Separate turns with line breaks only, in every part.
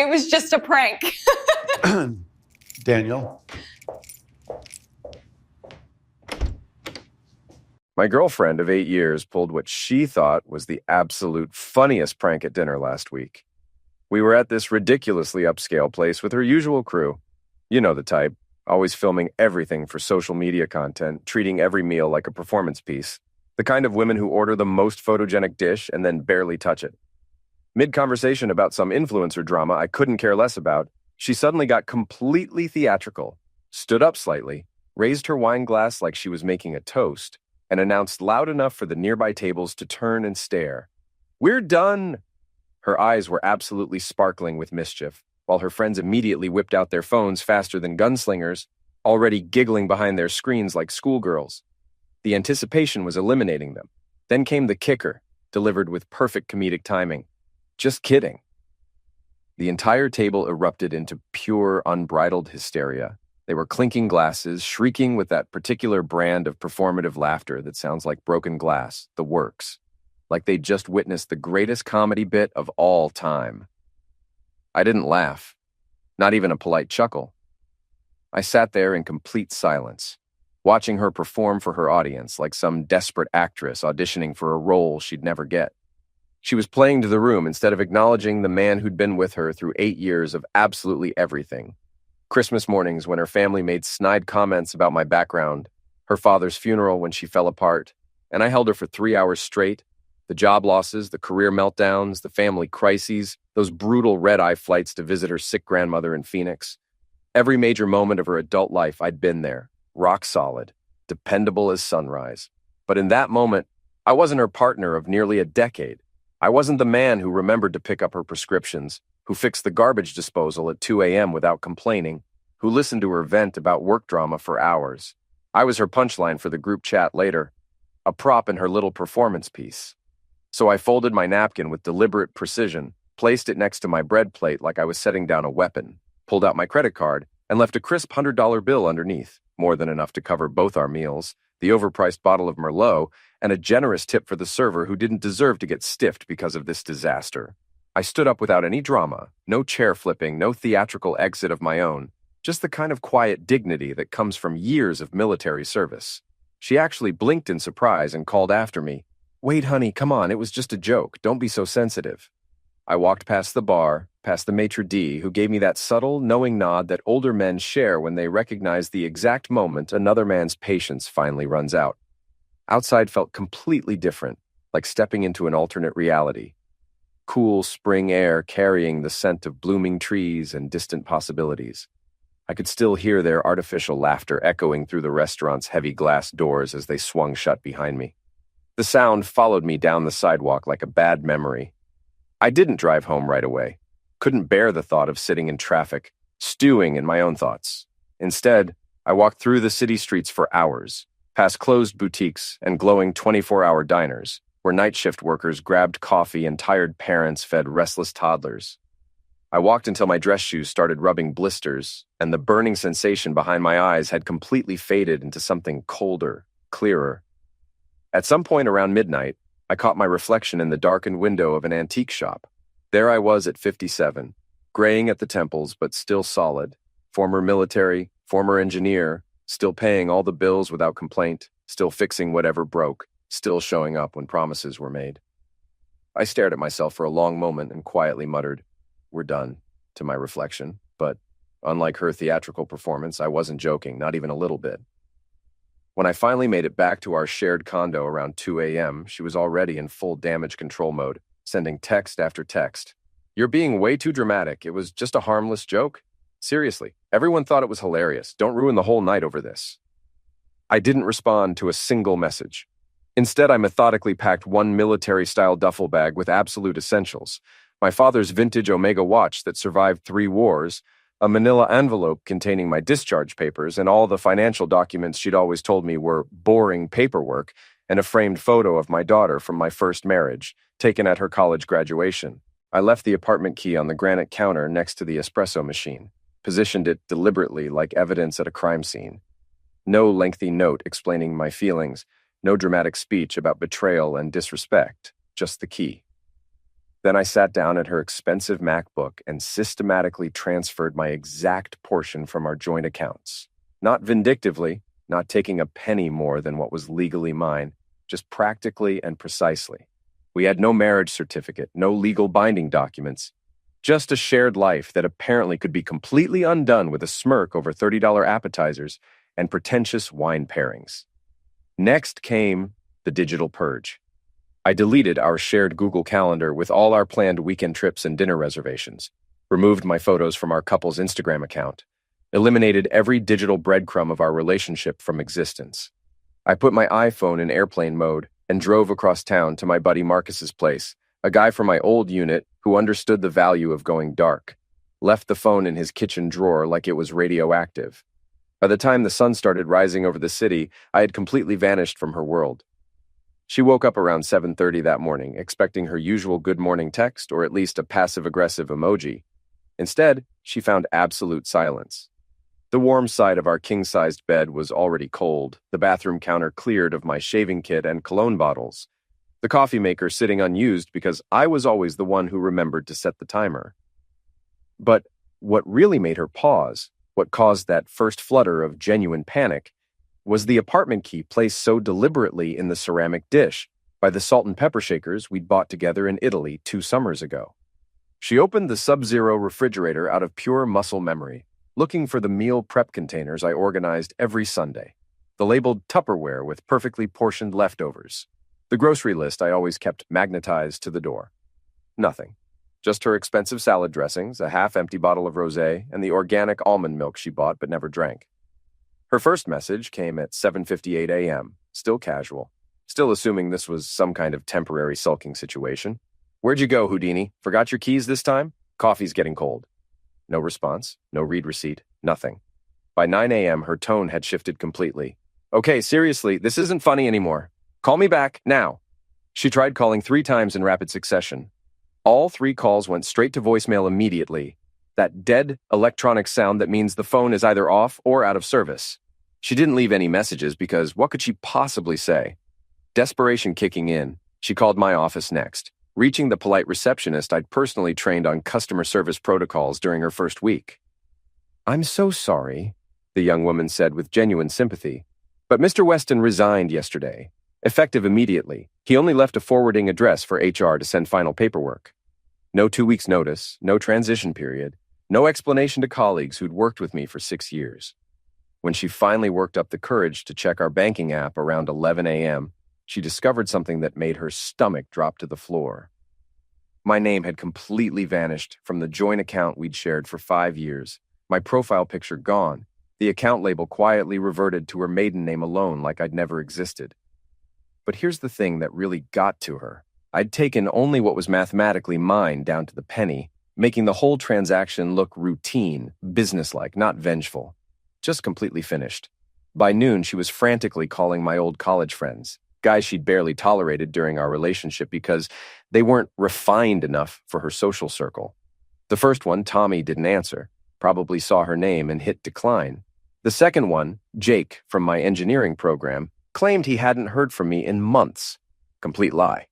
It was just a prank.
Daniel?
My girlfriend of 8 years pulled what she thought was the absolute funniest prank at dinner last week. We were at this ridiculously upscale place with her usual crew. You know the type, always filming everything for social media content, treating every meal like a performance piece. The kind of women who order the most photogenic dish and then barely touch it. Mid-conversation about some influencer drama I couldn't care less about, she suddenly got completely theatrical, stood up slightly, raised her wine glass like she was making a toast, and announced loud enough for the nearby tables to turn and stare. "We're done!" Her eyes were absolutely sparkling with mischief, while her friends immediately whipped out their phones faster than gunslingers, already giggling behind their screens like schoolgirls. The anticipation was eliminating them. Then came the kicker, delivered with perfect comedic timing. Just kidding. The entire table erupted into pure, unbridled hysteria. They were clinking glasses, shrieking with that particular brand of performative laughter that sounds like broken glass, the works, like they'd just witnessed the greatest comedy bit of all time. I didn't laugh, not even a polite chuckle. I sat there in complete silence, watching her perform for her audience like some desperate actress auditioning for a role she'd never get. She was playing to the room instead of acknowledging the man who'd been with her through 8 years of absolutely everything. Christmas mornings when her family made snide comments about my background, her father's funeral when she fell apart, and I held her for 3 hours straight. The job losses, the career meltdowns, the family crises, those brutal red-eye flights to visit her sick grandmother in Phoenix. Every major moment of her adult life, I'd been there, rock solid, dependable as sunrise. But in that moment, I wasn't her partner of nearly a decade. I wasn't the man who remembered to pick up her prescriptions, who fixed the garbage disposal at 2 a.m. without complaining, who listened to her vent about work drama for hours. I was her punchline for the group chat later, a prop in her little performance piece. So I folded my napkin with deliberate precision, placed it next to my bread plate like I was setting down a weapon, pulled out my credit card, and left a crisp $100 bill underneath, more than enough to cover both our meals, the overpriced bottle of Merlot, and a generous tip for the server who didn't deserve to get stiffed because of this disaster. I stood up without any drama, no chair flipping, no theatrical exit of my own, just the kind of quiet dignity that comes from years of military service. She actually blinked in surprise and called after me, "Wait, honey, come on, it was just a joke. Don't be so sensitive." I walked past the bar, past the maitre d', who gave me that subtle, knowing nod that older men share when they recognize the exact moment another man's patience finally runs out. Outside felt completely different, like stepping into an alternate reality. Cool spring air carrying the scent of blooming trees and distant possibilities. I could still hear their artificial laughter echoing through the restaurant's heavy glass doors as they swung shut behind me. The sound followed me down the sidewalk like a bad memory. I didn't drive home right away. Couldn't bear the thought of sitting in traffic, stewing in my own thoughts. Instead, I walked through the city streets for hours, past closed boutiques and glowing 24-hour diners, where night shift workers grabbed coffee and tired parents fed restless toddlers. I walked until my dress shoes started rubbing blisters, and the burning sensation behind my eyes had completely faded into something colder, clearer. At some point around midnight, I caught my reflection in the darkened window of an antique shop. There I was at 57, graying at the temples but still solid, former military, former engineer, still paying all the bills without complaint, still fixing whatever broke, still showing up when promises were made. I stared at myself for a long moment and quietly muttered, "We're done," to my reflection, but unlike her theatrical performance, I wasn't joking, not even a little bit. When I finally made it back to our shared condo around 2 a.m., she was already in full damage control mode, sending text after text. "You're being way too dramatic. It was just a harmless joke. Seriously, everyone thought it was hilarious. Don't ruin the whole night over this." I didn't respond to a single message. Instead, I methodically packed one military-style duffel bag with absolute essentials, my father's vintage Omega watch that survived 3 wars, a manila envelope containing my discharge papers and all the financial documents she'd always told me were boring paperwork, and a framed photo of my daughter from my first marriage, taken at her college graduation. I left the apartment key on the granite counter next to the espresso machine, positioned it deliberately like evidence at a crime scene. No lengthy note explaining my feelings, no dramatic speech about betrayal and disrespect, just the key. Then I sat down at her expensive MacBook and systematically transferred my exact portion from our joint accounts. Not vindictively, not taking a penny more than what was legally mine, just practically and precisely. We had no marriage certificate, no legal binding documents, just a shared life that apparently could be completely undone with a smirk over $30 appetizers and pretentious wine pairings. Next came the digital purge. I deleted our shared Google Calendar with all our planned weekend trips and dinner reservations, removed my photos from our couple's Instagram account, eliminated every digital breadcrumb of our relationship from existence. I put my iPhone in airplane mode and drove across town to my buddy Marcus's place, a guy from my old unit who understood the value of going dark, left the phone in his kitchen drawer like it was radioactive. By the time the sun started rising over the city, I had completely vanished from her world. She woke up around 7:30 that morning, expecting her usual good morning text or at least a passive-aggressive emoji. Instead, she found absolute silence. The warm side of our king-sized bed was already cold, the bathroom counter cleared of my shaving kit and cologne bottles, the coffee maker sitting unused because I was always the one who remembered to set the timer. But what really made her pause, what caused that first flutter of genuine panic, was the apartment key placed so deliberately in the ceramic dish by the salt and pepper shakers we'd bought together in Italy 2 summers ago. She opened the Sub-Zero refrigerator out of pure muscle memory, looking for the meal prep containers I organized every Sunday, the labeled Tupperware with perfectly portioned leftovers, the grocery list I always kept magnetized to the door. Nothing. Just her expensive salad dressings, a half-empty bottle of rosé, and the organic almond milk she bought but never drank. Her first message came at 7:58 a.m., still casual, still assuming this was some kind of temporary sulking situation. "Where'd you go, Houdini? Forgot your keys this time? Coffee's getting cold." No response, no read receipt, nothing. By 9 a.m., her tone had shifted completely. "Okay, seriously, this isn't funny anymore. Call me back, now." She tried calling 3 times in rapid succession. All 3 calls went straight to voicemail immediately, that dead electronic sound that means the phone is either off or out of service. She didn't leave any messages because what could she possibly say? Desperation kicking in, she called my office next, reaching the polite receptionist I'd personally trained on customer service protocols during her first week. "I'm so sorry," the young woman said with genuine sympathy, "but Mr. Weston resigned yesterday. Effective immediately. He only left a forwarding address for HR to send final paperwork. No 2 weeks' notice, no transition period, no explanation to colleagues who'd worked with me for 6 years. When she finally worked up the courage to check our banking app around 11 a.m., she discovered something that made her stomach drop to the floor. My name had completely vanished from the joint account we'd shared for 5 years, my profile picture gone, the account label quietly reverted to her maiden name alone like I'd never existed. But here's the thing that really got to her. I'd taken only what was mathematically mine down to the penny, making the whole transaction look routine, businesslike, not vengeful. Just completely finished. By noon, she was frantically calling my old college friends, guys she'd barely tolerated during our relationship because they weren't refined enough for her social circle. The first one, Tommy, didn't answer, probably saw her name and hit decline. The second one, Jake, from my engineering program, claimed he hadn't heard from me in months. Complete lie.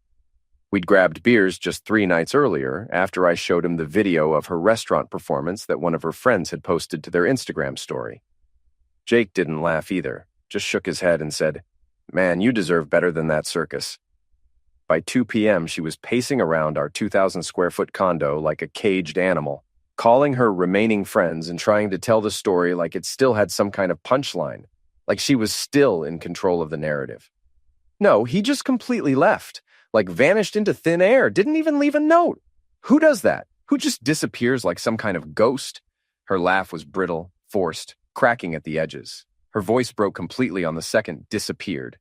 We'd grabbed beers just 3 nights earlier after I showed him the video of her restaurant performance that one of her friends had posted to their Instagram story. Jake didn't laugh either, just shook his head and said, "Man, you deserve better than that circus." By 2 p.m., she was pacing around our 2,000-square-foot condo like a caged animal, calling her remaining friends and trying to tell the story like it still had some kind of punchline, like she was still in control of the narrative. No, he just completely left, like vanished into thin air, didn't even leave a note. Who does that? Who just disappears like some kind of ghost? Her laugh was brittle, forced, cracking at the edges. Her voice broke completely on the second disappeared.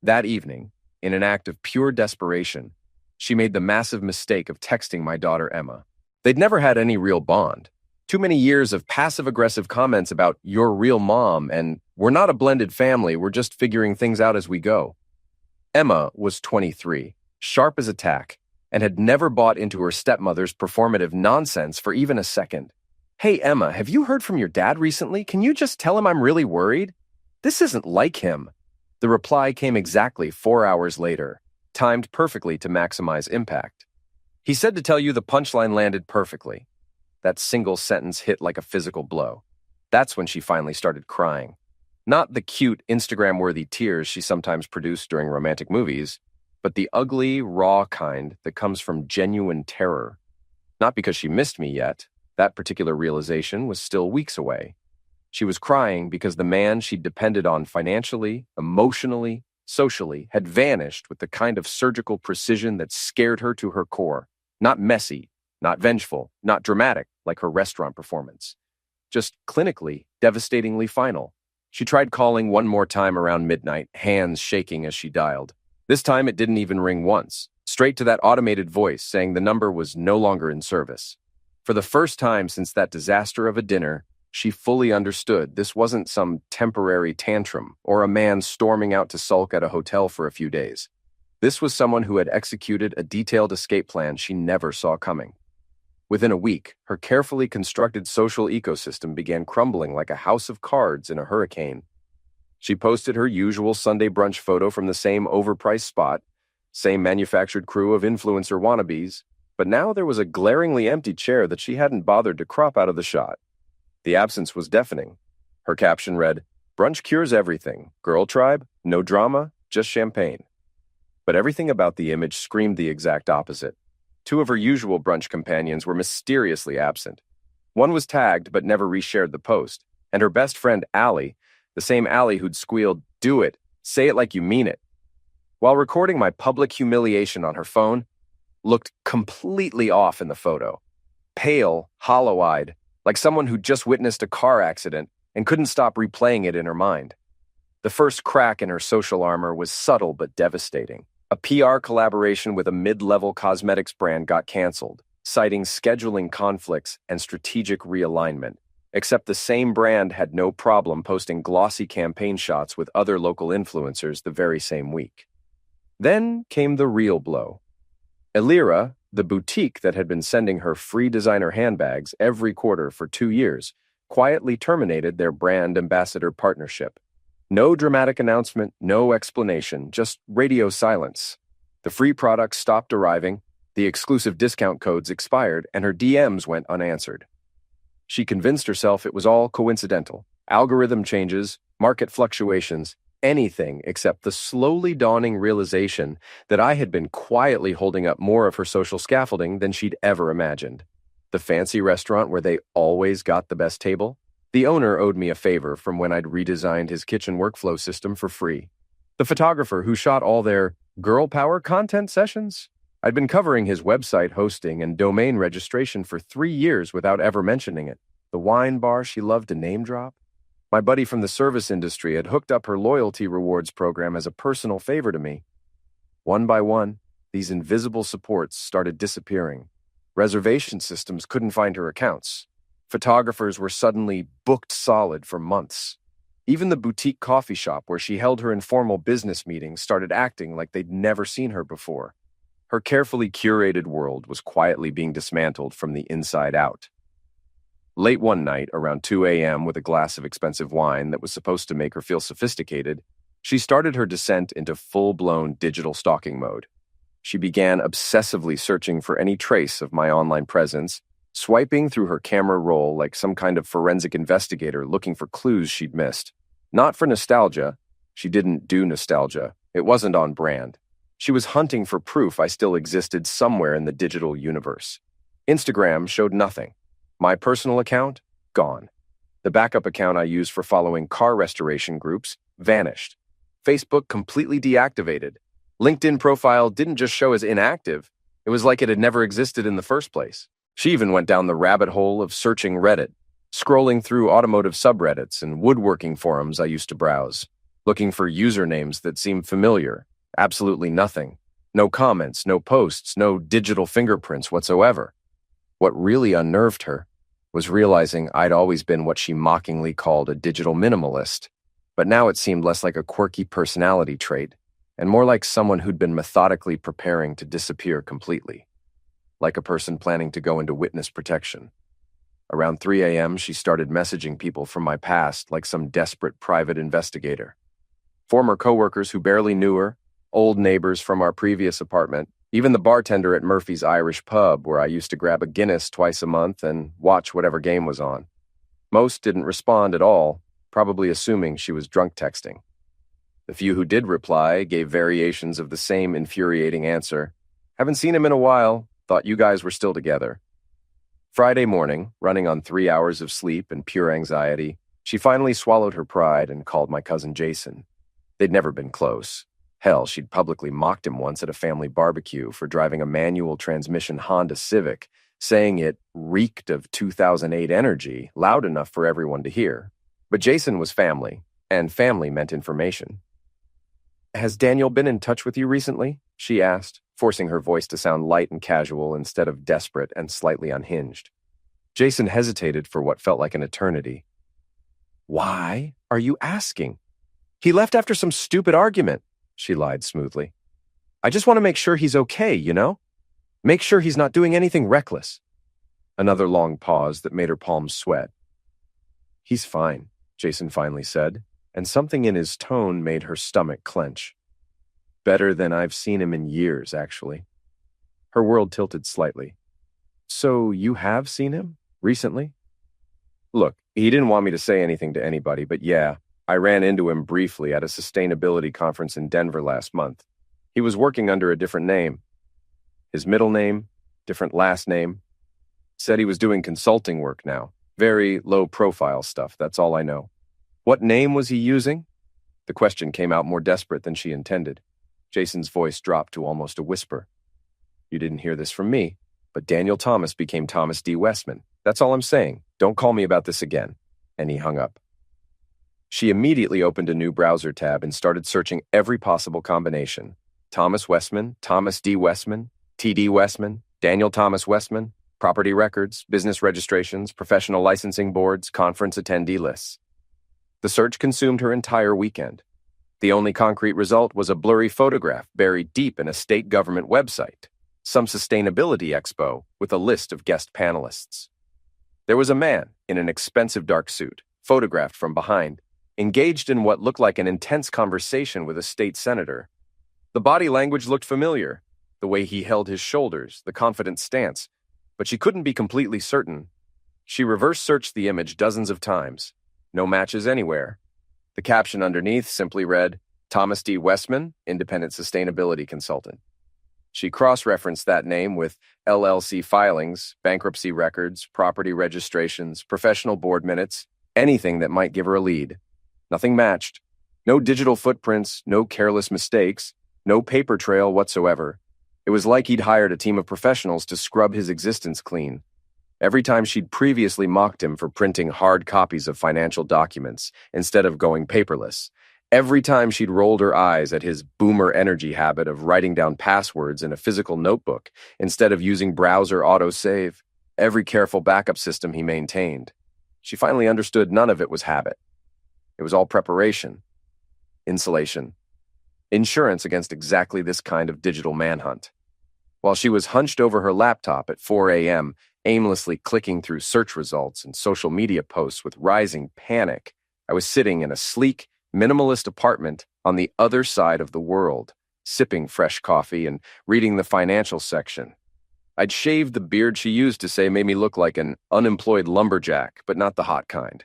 That evening, in an act of pure desperation, she made the massive mistake of texting my daughter Emma. They'd never had any real bond. Too many years of passive-aggressive comments about "your real mom" and "we're not a blended family, we're just figuring things out as we go." Emma was 23, sharp as a tack, and had never bought into her stepmother's performative nonsense for even a second. "Hey, Emma, have you heard from your dad recently? Can you just tell him I'm really worried? This isn't like him." The reply came exactly 4 hours later, timed perfectly to maximize impact. He said to tell you the punchline landed perfectly. That single sentence hit like a physical blow. That's when she finally started crying. Not the cute, Instagram-worthy tears she sometimes produced during romantic movies, but the ugly, raw kind that comes from genuine terror. Not because she missed me yet. That particular realization was still weeks away. She was crying because the man she'd depended on financially, emotionally, socially had vanished with the kind of surgical precision that scared her to her core. Not messy, not vengeful, not dramatic like her restaurant performance. Just clinically, devastatingly final. She tried calling one more time around midnight, hands shaking as she dialed. This time it didn't even ring once, straight to that automated voice saying the number was no longer in service. For the first time since that disaster of a dinner, she fully understood this wasn't some temporary tantrum or a man storming out to sulk at a hotel for a few days. This was someone who had executed a detailed escape plan she never saw coming. Within a week, her carefully constructed social ecosystem began crumbling like a house of cards in a hurricane. She posted her usual Sunday brunch photo from the same overpriced spot, same manufactured crew of influencer wannabes, but now there was a glaringly empty chair that she hadn't bothered to crop out of the shot. The absence was deafening. Her caption read, "Brunch cures everything. Girl tribe, no drama, just champagne." But everything about the image screamed the exact opposite. Two of her usual brunch companions were mysteriously absent. One was tagged but never reshared the post, and her best friend Allie, the same Allie who'd squealed, "Do it, say it like you mean it," while recording my public humiliation on her phone, looked completely off in the photo. Pale, hollow-eyed, like someone who'd just witnessed a car accident and couldn't stop replaying it in her mind. The first crack in her social armor was subtle but devastating. A PR collaboration with a mid-level cosmetics brand got canceled, citing scheduling conflicts and strategic realignment, except the same brand had no problem posting glossy campaign shots with other local influencers the very same week. Then came the real blow. Elira, the boutique that had been sending her free designer handbags every quarter for 2 years, quietly terminated their brand ambassador partnership. No dramatic announcement, no explanation, just radio silence. The free products stopped arriving, the exclusive discount codes expired, and her DMs went unanswered. She convinced herself it was all coincidental. Algorithm changes, market fluctuations, anything except the slowly dawning realization that I had been quietly holding up more of her social scaffolding than she'd ever imagined. The fancy restaurant where they always got the best table? The owner owed me a favor from when I'd redesigned his kitchen workflow system for free. The photographer who shot all their girl power content sessions? I'd been covering his website hosting and domain registration for 3 years without ever mentioning it. The wine bar she loved to name drop? My buddy from the service industry had hooked up her loyalty rewards program as a personal favor to me. One by one, these invisible supports started disappearing. Reservation systems couldn't find her accounts. Photographers were suddenly booked solid for months. Even the boutique coffee shop where she held her informal business meetings started acting like they'd never seen her before. Her carefully curated world was quietly being dismantled from the inside out. Late one night, around 2 a.m., with a glass of expensive wine that was supposed to make her feel sophisticated, she started her descent into full-blown digital stalking mode. She began obsessively searching for any trace of my online presence, swiping through her camera roll like some kind of forensic investigator looking for clues she'd missed. Not for nostalgia. She didn't do nostalgia. It wasn't on brand. She was hunting for proof I still existed somewhere in the digital universe. Instagram showed nothing. My personal account? Gone. The backup account I used for following car restoration groups vanished. Facebook completely deactivated. LinkedIn profile didn't just show as inactive. It was like it had never existed in the first place. She even went down the rabbit hole of searching Reddit, scrolling through automotive subreddits and woodworking forums I used to browse, looking for usernames that seemed familiar. Absolutely nothing. No comments, no posts, no digital fingerprints whatsoever. What really unnerved her was realizing I'd always been what she mockingly called a digital minimalist, but now it seemed less like a quirky personality trait and more like someone who'd been methodically preparing to disappear completely. Like a person planning to go into witness protection. Around 3 a.m., she started messaging people from my past like some desperate private investigator. Former coworkers who barely knew her, old neighbors from our previous apartment, Even the bartender at Murphy's Irish pub, where I used to grab a Guinness twice a month and watch whatever game was on. Most didn't respond at all, probably assuming she was drunk texting. The few who did reply gave variations of the same infuriating answer. Haven't seen him in a while, thought you guys were still together. Friday morning, running on 3 hours of sleep and pure anxiety, she finally swallowed her pride and called my cousin Jason. They'd never been close. Hell, she'd publicly mocked him once at a family barbecue for driving a manual transmission Honda Civic, saying it reeked of 2008 energy, loud enough for everyone to hear. But Jason was family, and family meant information. "Has Daniel been in touch with you recently?" she asked, forcing her voice to sound light and casual instead of desperate and slightly unhinged. Jason hesitated for what felt like an eternity. "Why are you asking? He left after some stupid argument," she lied smoothly. "I just want to make sure he's okay, you know? Make sure he's not doing anything reckless." Another long pause that made her palms sweat. "He's fine," Jason finally said, and something in his tone made her stomach clench. "Better than I've seen him in years, actually." Her world tilted slightly. "So you have seen him? Recently?" Look, he didn't want me to say anything to anybody, but yeah, I ran into him briefly at a sustainability conference in Denver last month. He was working under a different name. His middle name, different last name. Said he was doing consulting work now. Very low-profile stuff, that's all I know. What name was he using? The question came out more desperate than she intended. Jason's voice dropped to almost a whisper. "You didn't hear this from me, but Daniel Thomas became Thomas D. Westman. That's all I'm saying. Don't call me about this again." And he hung up. She immediately opened a new browser tab and started searching every possible combination. Thomas Westman, Thomas D. Westman, T.D. Westman, Daniel Thomas Westman, property records, business registrations, professional licensing boards, conference attendee lists. The search consumed her entire weekend. The only concrete result was a blurry photograph buried deep in a state government website, some sustainability expo with a list of guest panelists. There was a man in an expensive dark suit, photographed from behind, engaged in what looked like an intense conversation with a state senator. The body language looked familiar, the way he held his shoulders, the confident stance, but she couldn't be completely certain. She reverse searched the image dozens of times. No matches anywhere. The caption underneath simply read, "Thomas D. Westman, Independent Sustainability Consultant." She cross-referenced that name with LLC filings, bankruptcy records, property registrations, professional board minutes, anything that might give her a lead. Nothing matched. No digital footprints, no careless mistakes, no paper trail whatsoever. It was like he'd hired a team of professionals to scrub his existence clean. Every time she'd previously mocked him for printing hard copies of financial documents instead of going paperless, every time she'd rolled her eyes at his boomer energy habit of writing down passwords in a physical notebook instead of using browser autosave, every careful backup system he maintained, she finally understood none of it was habit. It was all preparation, insulation, insurance against exactly this kind of digital manhunt. While she was hunched over her laptop at 4 a.m., aimlessly clicking through search results and social media posts with rising panic, I was sitting in a sleek, minimalist apartment on the other side of the world, sipping fresh coffee and reading the financial section. I'd shaved the beard she used to say made me look like an unemployed lumberjack, but not the hot kind.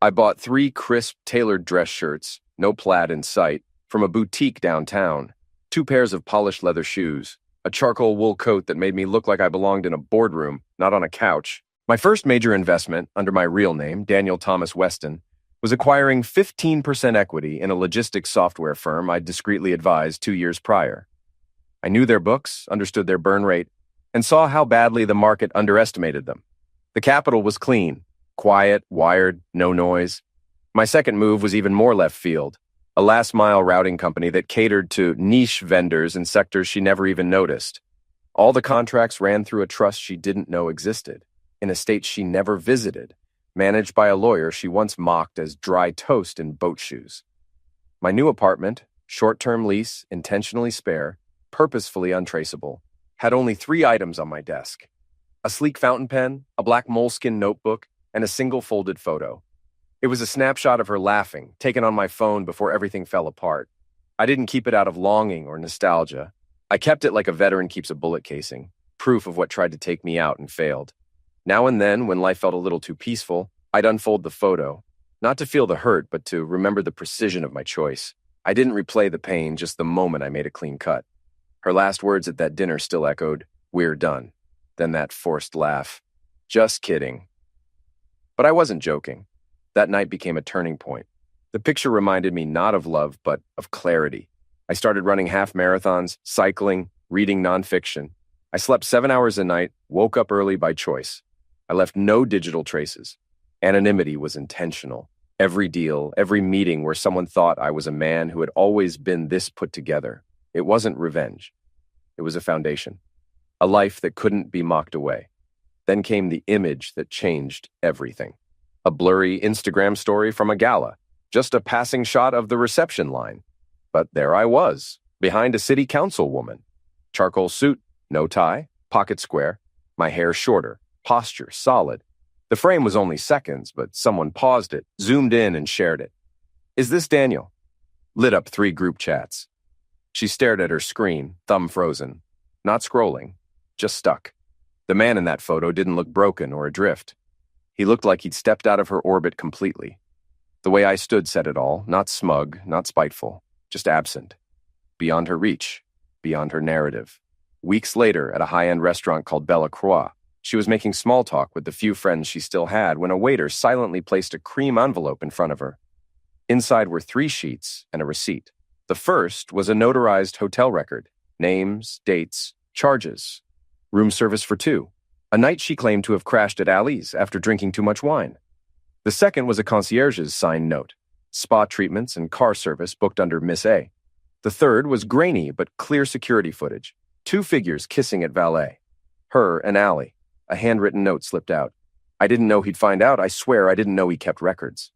I bought 3 crisp, tailored dress shirts, no plaid in sight, from a boutique downtown, 2 pairs of polished leather shoes, a charcoal wool coat that made me look like I belonged in a boardroom, not on a couch. My first major investment, under my real name, Daniel Thomas Weston, was acquiring 15% equity in a logistics software firm I'd discreetly advised 2 years prior. I knew their books, understood their burn rate, and saw how badly the market underestimated them. The capital was clean, quiet, wired, no noise. My second move was even more left field, a last-mile routing company that catered to niche vendors in sectors she never even noticed. All the contracts ran through a trust she didn't know existed, in a state she never visited, managed by a lawyer she once mocked as dry toast in boat shoes. My new apartment, short-term lease, intentionally spare, purposefully untraceable, had only 3 items on my desk: a sleek fountain pen, a black moleskin notebook, and a single folded photo. It was a snapshot of her laughing, taken on my phone before everything fell apart. I didn't keep it out of longing or nostalgia. I kept it like a veteran keeps a bullet casing, proof of what tried to take me out and failed. Now and then, when life felt a little too peaceful, I'd unfold the photo, not to feel the hurt, but to remember the precision of my choice. I didn't replay the pain, just the moment I made a clean cut. Her last words at that dinner still echoed, "We're done." Then that forced laugh. Just kidding. But I wasn't joking. That night became a turning point. The picture reminded me not of love, but of clarity. I started running half marathons, cycling, reading nonfiction. I slept 7 hours a night, woke up early by choice. I left no digital traces. Anonymity was intentional. Every deal, every meeting where someone thought I was a man who had always been this put together. It wasn't revenge. It was a foundation. A life that couldn't be mocked away. Then came the image that changed everything. A blurry Instagram story from a gala. Just a passing shot of the reception line. But there I was, behind a city councilwoman. Charcoal suit, no tie, pocket square, my hair shorter, posture solid. The frame was only seconds, but someone paused it, zoomed in, and shared it. "Is this Daniel?" Lit up 3 group chats. She stared at her screen, thumb frozen. Not scrolling, just stuck. The man in that photo didn't look broken or adrift. He looked like he'd stepped out of her orbit completely. The way I stood said it all, not smug, not spiteful, just absent. Beyond her reach, beyond her narrative. Weeks later, at a high-end restaurant called Bella Croix, she was making small talk with the few friends she still had when a waiter silently placed a cream envelope in front of her. Inside were 3 sheets and a receipt. The first was a notarized hotel record, names, dates, charges. Room service for 2, a night she claimed to have crashed at Ali's after drinking too much wine. The second was a concierge's signed note, spa treatments and car service booked under Miss A. The third was grainy but clear security footage, 2 figures kissing at valet. Her and Ali. A handwritten note slipped out. "I didn't know he'd find out. I swear I didn't know he kept records."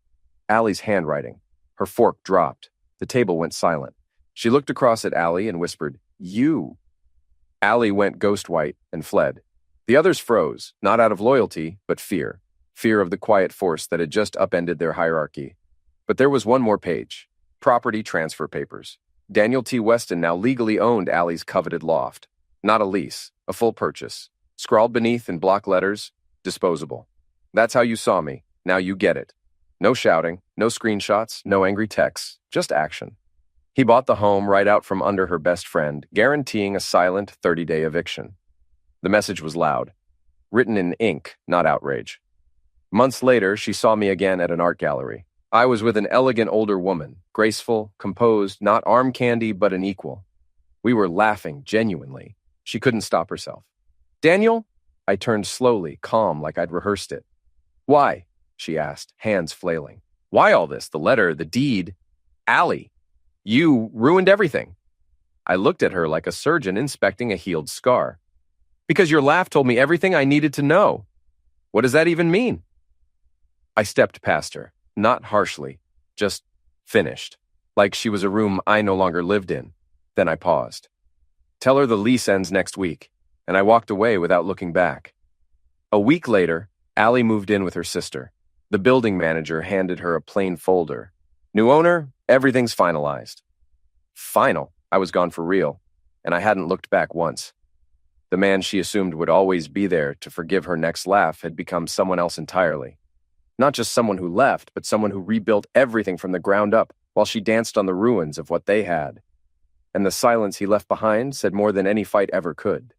Allie's handwriting. Her fork dropped. The table went silent. She looked across at Allie and whispered, "You." Allie went ghost white and fled. The others froze, not out of loyalty, but fear. Fear of the quiet force that had just upended their hierarchy. But there was one more page. Property transfer papers. Daniel T. Weston now legally owned Allie's coveted loft. Not a lease, a full purchase. Scrawled beneath in block letters, disposable. "That's how you saw me. Now you get it." No shouting, no screenshots, no angry texts, just action. He bought the home right out from under her best friend, guaranteeing a silent 30-day eviction. The message was loud. Written in ink, not outrage. Months later, she saw me again at an art gallery. I was with an elegant older woman, graceful, composed, not arm candy, but an equal. We were laughing genuinely. She couldn't stop herself. "Daniel?" I turned slowly, calm, like I'd rehearsed it. "Why?" she asked, hands flailing. "Why all this? The letter, the deed. Allie, you ruined everything." I looked at her like a surgeon inspecting a healed scar. "Because your laugh told me everything I needed to know." "What does that even mean?" I stepped past her, not harshly, just finished, like she was a room I no longer lived in. Then I paused. "Tell her the lease ends next week." And I walked away without looking back. A week later, Allie moved in with her sister. The building manager handed her a plain folder. "New owner, everything's finalized." Final. I was gone for real, and I hadn't looked back once. The man she assumed would always be there to forgive her next laugh had become someone else entirely. Not just someone who left, but someone who rebuilt everything from the ground up while she danced on the ruins of what they had. And the silence he left behind said more than any fight ever could.